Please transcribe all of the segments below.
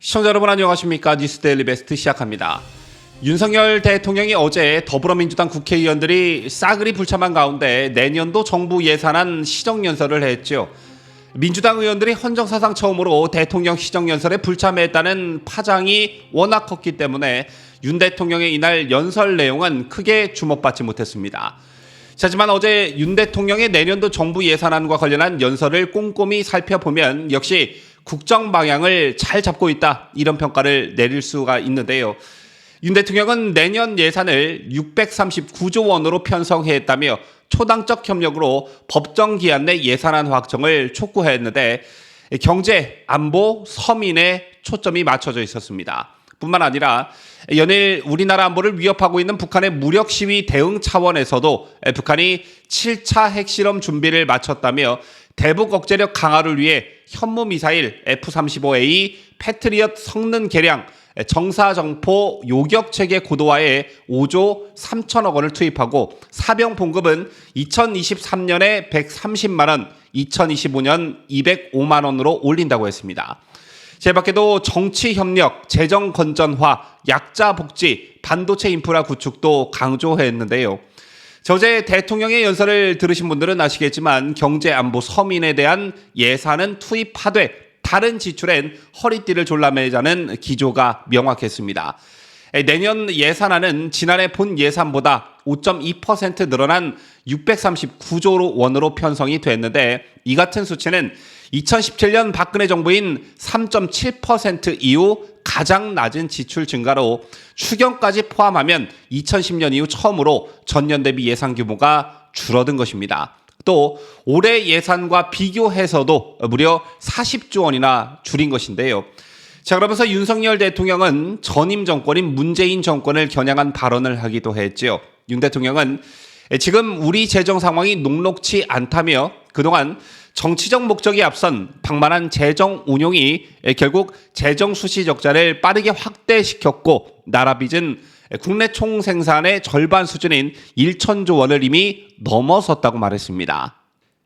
시청자 여러분 안녕하십니까? 뉴스데일리 베스트 시작합니다. 윤석열 대통령이 어제 더불어민주당 국회의원들이 싸그리 불참한 가운데 내년도 정부 예산안 시정연설을 했죠. 민주당 의원들이 헌정사상 처음으로 대통령 시정연설에 불참했다는 파장이 워낙 컸기 때문에 윤 대통령의 이날 연설 내용은 크게 주목받지 못했습니다. 하지만 어제 윤 대통령의 내년도 정부 예산안과 관련한 연설을 꼼꼼히 살펴보면 역시 국정 방향을 잘 잡고 있다, 이런 평가를 내릴 수가 있는데요. 윤 대통령은 내년 예산을 639조 원으로 편성했다며 초당적 협력으로 법정 기한 내 예산안 확정을 촉구했는데 경제, 안보, 서민에 초점이 맞춰져 있었습니다. 뿐만 아니라 연일 우리나라 안보를 위협하고 있는 북한의 무력 시위 대응 차원에서도 북한이 7차 핵실험 준비를 마쳤다며 대북 억제력 강화를 위해 현무미사일 F-35A, 패트리엇 성능 개량, 정사정포 요격체계 고도화에 5조 3천억 원을 투입하고 사병 봉급은 2023년에 130만 원, 2025년 205만 원으로 올린다고 했습니다. 제 밖에도 정치협력, 재정건전화, 약자 복지, 반도체 인프라 구축도 강조했는데요. 어제 대통령의 연설을 들으신 분들은 아시겠지만 경제, 안보, 서민에 대한 예산은 투입하되 다른 지출엔 허리띠를 졸라매자는 기조가 명확했습니다. 내년 예산안은 지난해 본 예산보다 5.2% 늘어난 639조 원으로 편성이 됐는데 이 같은 수치는 2017년 박근혜 정부인 3.7% 이후 가장 낮은 지출 증가로 추경까지 포함하면 2010년 이후 처음으로 전년 대비 예산 규모가 줄어든 것입니다. 또 올해 예산과 비교해서도 무려 40조 원이나 줄인 것인데요. 자, 그러면서 윤석열 대통령은 전임 정권인 문재인 정권을 겨냥한 발언을 하기도 했죠. 윤 대통령은 지금 우리 재정 상황이 녹록치 않다며 그동안 정치적 목적이 앞선 방만한 재정 운용이 결국 재정 수시 적자를 빠르게 확대시켰고 나라 빚은 국내 총생산의 절반 수준인 1천조 원을 이미 넘어섰다고 말했습니다.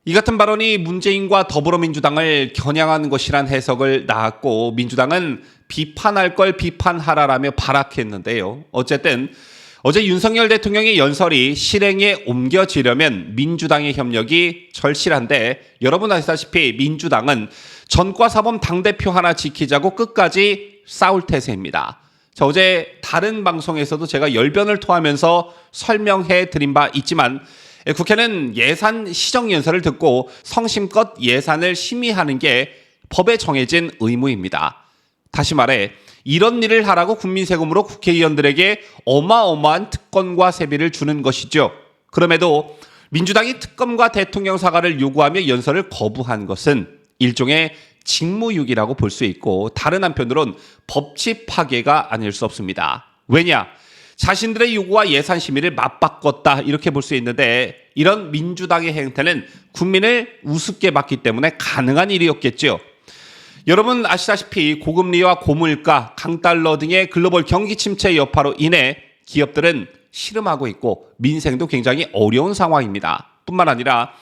이 같은 발언이 문재인과 더불어민주당을 겨냥한 것이란 해석을 낳았고 민주당은 비판할 걸 비판하라라며 발악했는데요. 어쨌든 어제 윤석열 대통령의 연설이 실행에 옮겨지려면 민주당의 협력이 절실한데 여러분 아시다시피 민주당은 전과사범 당대표 하나 지키자고 끝까지 싸울 태세입니다. 자, 어제 다른 방송에서도 제가 열변을 토하면서 설명해 드린 바 있지만 국회는 예산 시정연설을 듣고 성심껏 예산을 심의하는 게 법에 정해진 의무입니다. 다시 말해 이런 일을 하라고 국민 세금으로 국회의원들에게 어마어마한 특권과 세비를 주는 것이죠. 그럼에도 민주당이 특검과 대통령 사과를 요구하며 연설을 거부한 것은 일종의 직무유기라고 볼 수 있고 다른 한편으론 법치 파괴가 아닐 수 없습니다. 왜냐? 자신들의 요구와 예산 심의를 맞바꿨다 이렇게 볼 수 있는데 이런 민주당의 행태는 국민을 우습게 봤기 때문에 가능한 일이었겠죠. 여러분 아시다시피 고금리와 고물가, 강달러 등의 글로벌 경기 침체 여파로 인해 기업들은 실험하고 있고 민생도 굉장히 어려운 상황입니다. 뿐만 아니라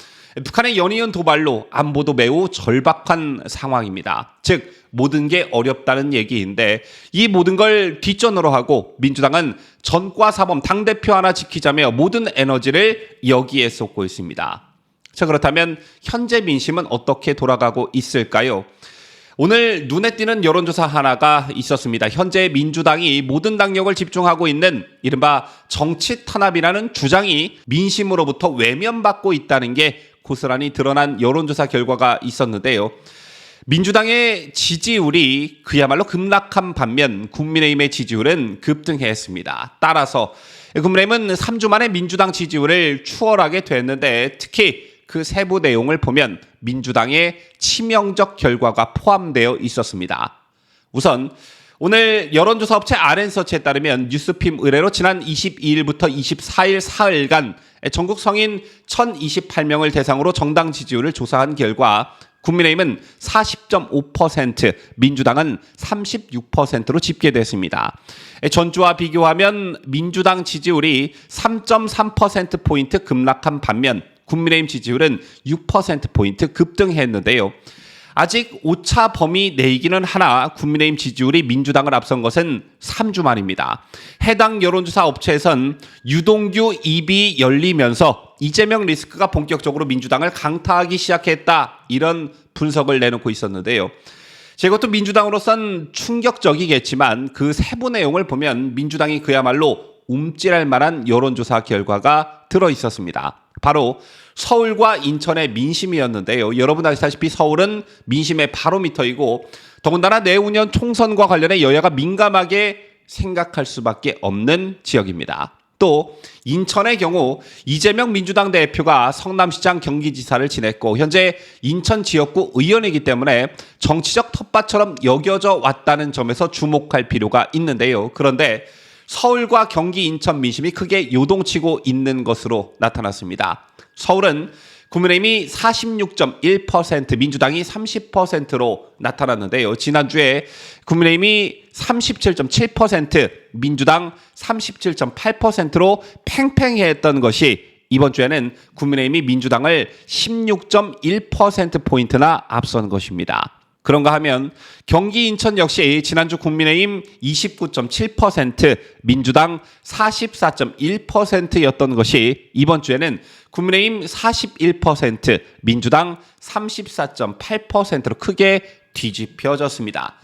북한의 연이은 도발로 안보도 매우 절박한 상황입니다. 즉 모든 게 어렵다는 얘기인데 이 모든 걸 뒷전으로 하고 민주당은 전과사범 당대표 하나 지키자며 모든 에너지를 여기에 쏟고 있습니다. 자, 그렇다면 현재 민심은 어떻게 돌아가고 있을까요? 오늘 눈에 띄는 여론조사 하나가 있었습니다. 현재 민주당이 모든 당력을 집중하고 있는 이른바 정치 탄압이라는 주장이 민심으로부터 외면받고 있다는 게 고스란히 드러난 여론조사 결과가 있었는데요. 민주당의 지지율이 그야말로 급락한 반면 국민의힘의 지지율은 급등했습니다. 따라서 국민의힘은 3주 만에 민주당 지지율을 추월하게 됐는데 특히 그 세부 내용을 보면 민주당의 치명적 결과가 포함되어 있었습니다. 우선 오늘 여론조사 업체 RN서치에 따르면 뉴스핌 의뢰로 지난 22일부터 24일 사흘간 전국 성인 1028명을 대상으로 정당 지지율을 조사한 결과 국민의힘은 40.5%, 민주당은 36%로 집계됐습니다. 전주와 비교하면 민주당 지지율이 3.3%포인트 급락한 반면 국민의힘 지지율은 6%포인트 급등했는데요. 아직 오차 범위 내이기는 하나 국민의힘 지지율이 민주당을 앞선 것은 3주 만입니다. 해당 여론조사 업체에선 유동규 입이 열리면서 이재명 리스크가 본격적으로 민주당을 강타하기 시작했다, 이런 분석을 내놓고 있었는데요. 이것도 민주당으로선 충격적이겠지만 그 세부 내용을 보면 민주당이 그야말로 움찔할 만한 여론조사 결과가 들어있었습니다. 바로 서울과 인천의 민심이었는데요. 여러분 아시다시피 서울은 민심의 바로미터이고 더군다나 내후년 총선과 관련해 여야가 민감하게 생각할 수밖에 없는 지역입니다. 또 인천의 경우 이재명 민주당 대표가 성남시장 경기지사를 지냈고 현재 인천 지역구 의원이기 때문에 정치적 텃밭처럼 여겨져 왔다는 점에서 주목할 필요가 있는데요. 그런데 서울과 경기 인천 민심이 크게 요동치고 있는 것으로 나타났습니다. 서울은 국민의힘이 46.1%, 민주당이 30%로 나타났는데요. 지난주에 국민의힘이 37.7%, 민주당 37.8%로 팽팽했던 것이 이번 주에는 국민의힘이 민주당을 16.1%포인트나 앞선 것입니다. 그런가 하면 경기 인천 역시 지난주 국민의힘 29.7%, 민주당 44.1%였던 것이 이번 주에는 국민의힘 41%, 민주당 34.8%로 크게 뒤집혀졌습니다.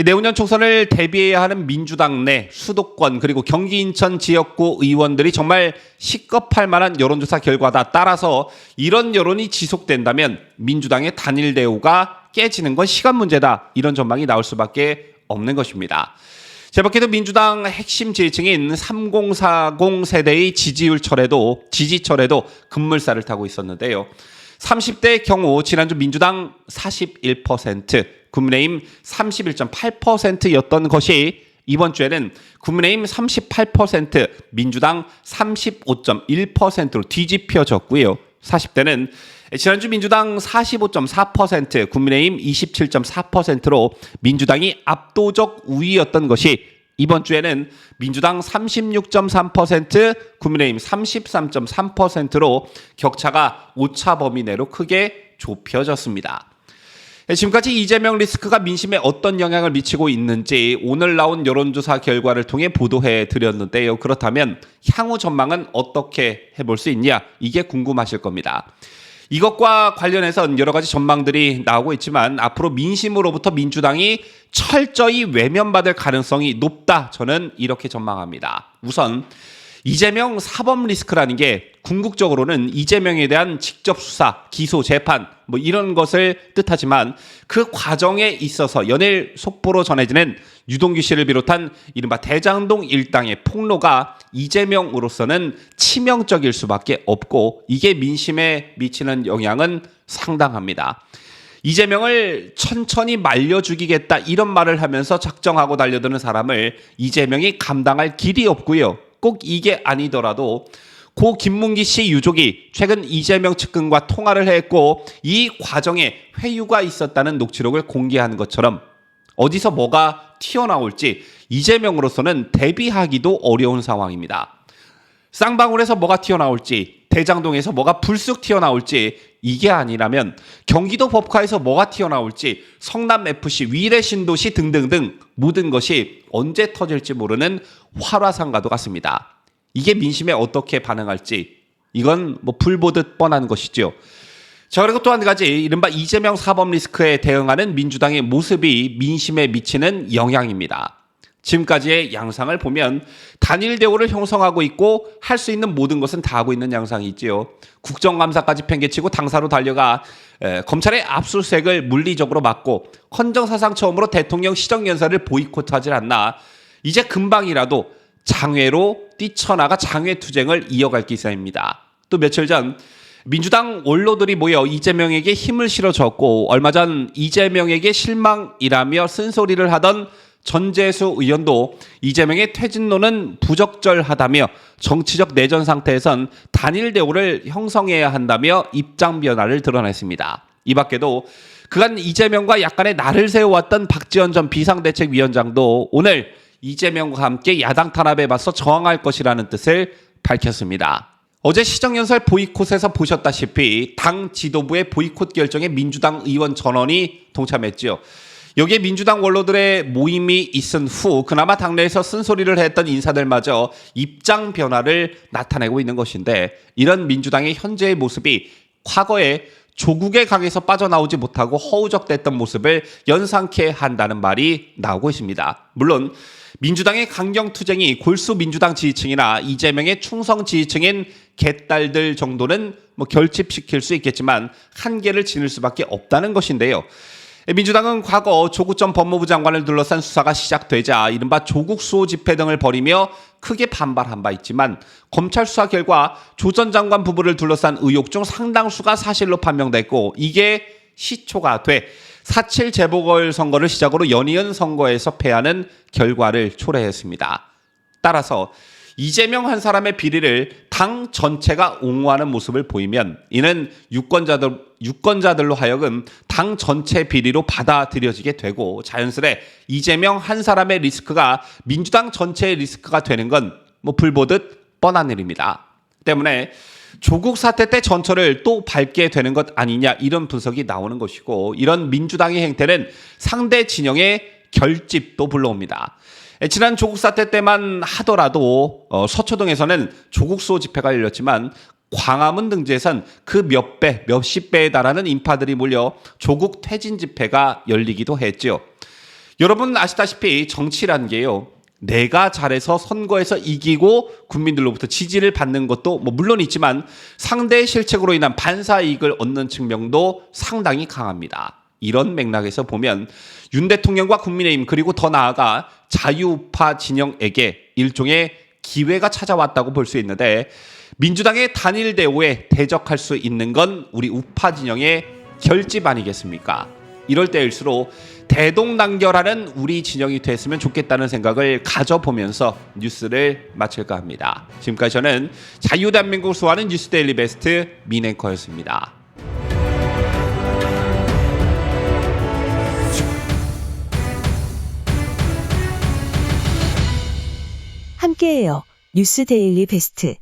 내후년 총선을 대비해야 하는 민주당 내 수도권 그리고 경기 인천 지역구 의원들이 정말 시급할 만한 여론조사 결과다. 따라서 이런 여론이 지속된다면 민주당의 단일 대우가 깨지는 건 시간 문제다, 이런 전망이 나올 수밖에 없는 것입니다. 제밖에도 민주당 핵심 지지층인 3040 세대의 지지철에도 급물살을 타고 있었는데요. 30대의 경우 지난주 민주당 41%, 국민의힘 31.8%였던 것이 이번 주에는 국민의힘 38%, 민주당 35.1%로 뒤집혀졌고요. 40대는 지난주 민주당 45.4%, 국민의힘 27.4%로 민주당이 압도적 우위였던 것이 이번 주에는 민주당 36.3%, 국민의힘 33.3%로 격차가 오차 범위 내로 크게 좁혀졌습니다. 지금까지 이재명 리스크가 민심에 어떤 영향을 미치고 있는지 오늘 나온 여론조사 결과를 통해 보도해 드렸는데요. 그렇다면 향후 전망은 어떻게 해볼 수 있냐? 이게 궁금하실 겁니다. 이것과 관련해서 여러 가지 전망들이 나오고 있지만 앞으로 민심으로부터 민주당이 철저히 외면받을 가능성이 높다. 저는 이렇게 전망합니다. 우선 이재명 사법 리스크라는 게 궁극적으로는 이재명에 대한 직접 수사, 기소, 재판 이런 것을 뜻하지만 그 과정에 있어서 연일 속보로 전해지는 유동규 씨를 비롯한 이른바 대장동 일당의 폭로가 이재명으로서는 치명적일 수밖에 없고 이게 민심에 미치는 영향은 상당합니다. 이재명을 천천히 말려 죽이겠다, 이런 말을 하면서 작정하고 달려드는 사람을 이재명이 감당할 길이 없고요. 꼭 이게 아니더라도 고 김문기 씨 유족이 최근 이재명 측근과 통화를 했고 이 과정에 회유가 있었다는 녹취록을 공개한 것처럼 어디서 뭐가 튀어나올지 이재명으로서는 대비하기도 어려운 상황입니다. 쌍방울에서 뭐가 튀어나올지, 대장동에서 뭐가 불쑥 튀어나올지, 이게 아니라면 경기도 법카에서 뭐가 튀어나올지, 성남FC, 위례신도시 등등등 모든 것이 언제 터질지 모르는 활화산과도 같습니다. 이게 민심에 어떻게 반응할지, 이건 불 보듯 뻔한 것이죠. 자, 그리고 또 한 가지, 이른바 이재명 사법 리스크에 대응하는 민주당의 모습이 민심에 미치는 영향입니다. 지금까지의 양상을 보면 단일 대우를 형성하고 있고 할 수 있는 모든 것은 다 하고 있는 양상이 있지요. 국정감사까지 팽개치고 당사로 달려가 검찰의 압수수색을 물리적으로 막고 헌정사상 처음으로 대통령 시정연설을 보이콧하지 않나 이제 금방이라도 장외로 뛰쳐나가 장외투쟁을 이어갈 기세입니다. 또 며칠 전 민주당 원로들이 모여 이재명에게 힘을 실어줬고 얼마 전 이재명에게 실망이라며 쓴소리를 하던 전재수 의원도 이재명의 퇴진론은 부적절하다며 정치적 내전 상태에선 단일 대우를 형성해야 한다며 입장 변화를 드러냈습니다. 이 밖에도 그간 이재명과 약간의 날을 세워왔던 박지원 전 비상대책위원장도 오늘 이재명과 함께 야당 탄압에 맞서 저항할 것이라는 뜻을 밝혔습니다. 어제 시정연설 보이콧에서 보셨다시피 당 지도부의 보이콧 결정에 민주당 의원 전원이 동참했죠. 여기에 민주당 원로들의 모임이 있은 후 그나마 당내에서 쓴소리를 했던 인사들마저 입장 변화를 나타내고 있는 것인데, 이런 민주당의 현재의 모습이 과거에 조국의 강에서 빠져나오지 못하고 허우적댔던 모습을 연상케 한다는 말이 나오고 있습니다. 물론 민주당의 강경투쟁이 골수 민주당 지지층이나 이재명의 충성 지지층인 개딸들 정도는 결집시킬 수 있겠지만 한계를 지닐 수밖에 없다는 것인데요. 민주당은 과거 조국 전 법무부 장관을 둘러싼 수사가 시작되자 이른바 조국 수호 집회 등을 벌이며 크게 반발한 바 있지만, 검찰 수사 결과 조 전 장관 부부를 둘러싼 의혹 중 상당수가 사실로 판명됐고, 이게 시초가 돼 4.7 재보궐선거를 시작으로 연이은 선거에서 패하는 결과를 초래했습니다. 따라서 이재명 한 사람의 비리를 당 전체가 옹호하는 모습을 보이면 이는 유권자들로 하여금 당 전체 비리로 받아들여지게 되고, 자연스레 이재명 한 사람의 리스크가 민주당 전체의 리스크가 되는 건 불보듯 뻔한 일입니다. 때문에 조국 사태 때 전철을 또 밟게 되는 것 아니냐, 이런 분석이 나오는 것이고, 이런 민주당의 행태는 상대 진영의 결집도 불러옵니다. 지난 조국 사태 때만 하더라도 서초동에서는 조국 수호 집회가 열렸지만, 광화문 등지에선 그 몇 배, 몇십 배에 달하는 인파들이 몰려 조국 퇴진 집회가 열리기도 했죠. 여러분 아시다시피 정치란 게요, 내가 잘해서 선거에서 이기고 국민들로부터 지지를 받는 것도 물론 있지만 상대의 실책으로 인한 반사이익을 얻는 측면도 상당히 강합니다. 이런 맥락에서 보면 윤 대통령과 국민의힘, 그리고 더 나아가 자유우파 진영에게 일종의 기회가 찾아왔다고 볼 수 있는데, 민주당의 단일 대우에 대적할 수 있는 건 우리 우파 진영의 결집 아니겠습니까? 이럴 때일수록 대동단결하는 우리 진영이 됐으면 좋겠다는 생각을 가져보면서 뉴스를 마칠까 합니다. 지금까지 저는 자유대한민국을 수호하는 뉴스데일리 베스트 민앵커였습니다. 함께해요. 뉴스 데일리 베스트.